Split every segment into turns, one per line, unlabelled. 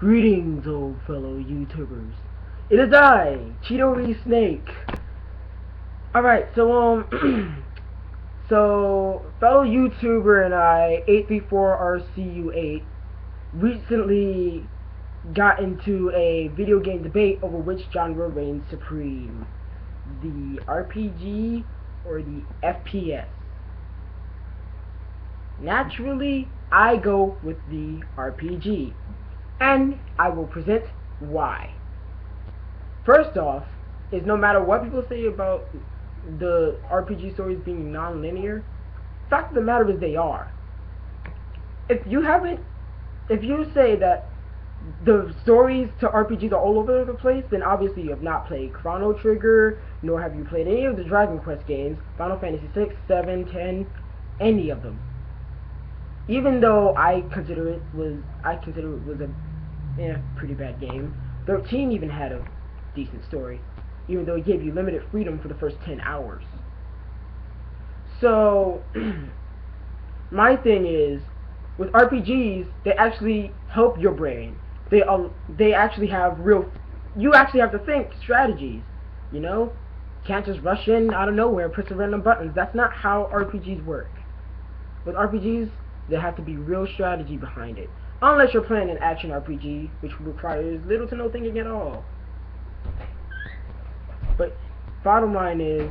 Greetings, old fellow YouTubers. It is I, ChidoriSnake. Alright, so, so, fellow YouTuber and I, 834RCU8, recently got into a video game debate over which genre reigns supreme. The RPG or the FPS. Naturally, I go with the RPG. And I will present why. First off, is no matter what people say about the RPG stories being non-linear, fact of the matter is they are. If you say that the stories to RPGs are all over the place, then obviously you have not played Chrono Trigger, nor have you played any of the Dragon Quest games, Final Fantasy 6, 7, 10, any of them. Even though I consider it was a pretty bad game. 13 even had a decent story, even though it gave you limited freedom for the first 10 hours. So, my thing is, with RPGs, they actually help your brain. They actually have you actually have to think strategies, you know? You can't just rush in out of nowhere, press the random buttons. That's not how RPGs work. With RPGs, there has to be real strategy behind it. Unless you're playing an action RPG, which requires little to no thinking at all. But bottom line is,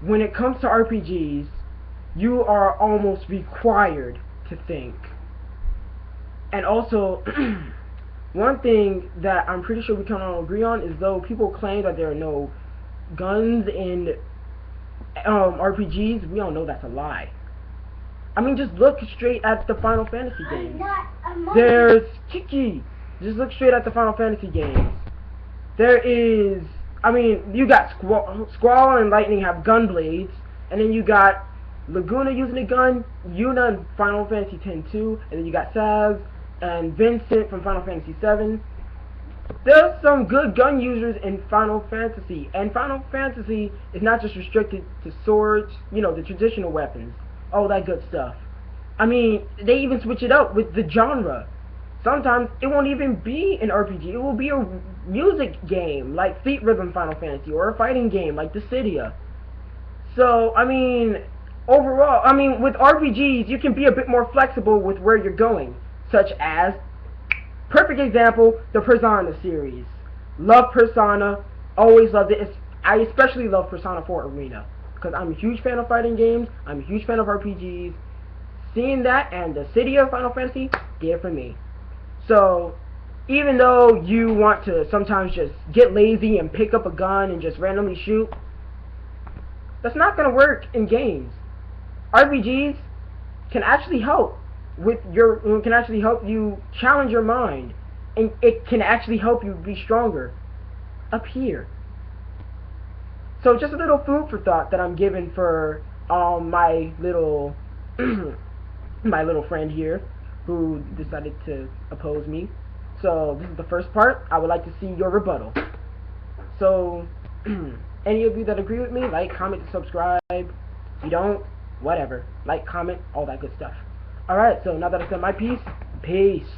when it comes to RPGs, you are almost required to think. And also, one thing that I'm pretty sure we can all agree on is though people claim that there are no guns in RPGs, we all know that's a lie. I mean, just look straight at the Final Fantasy games. There's Kiki. Just look straight at the Final Fantasy games. There is, I mean, you got Squall and Lightning have gun blades, and then you got Laguna using a gun, Yuna in Final Fantasy X-2, and then you got Saz and Vincent from Final Fantasy 7. There's some good gun users in Final Fantasy, and Final Fantasy is not just restricted to swords, you know, the traditional weapons. All that good stuff. I mean, they even switch it up with the genre. Sometimes it won't even be an RPG. It will be a music game like Feet Rhythm Final Fantasy, or a fighting game like Dissidia. So, I mean, overall, I mean, with RPGs, you can be a bit more flexible with where you're going. Such as, perfect example, the Persona series. Love Persona, always loved it. I especially love Persona 4 Arena. Because I'm a huge fan of fighting games, I'm a huge fan of RPGs. Seeing that and the city of Final Fantasy did it for me. So, even though you want to sometimes just get lazy and pick up a gun and just randomly shoot, that's not going to work in games. RPGs can actually help can actually help you challenge your mind, and it can actually help you be stronger up here. So just a little food for thought that I'm giving for my little my little friend here who decided to oppose me. So this is the first part. I would like to see your rebuttal. So any of you that agree with me, like, comment, and subscribe. If you don't, whatever. Like, comment, all that good stuff. Alright, so now that I said my piece, peace.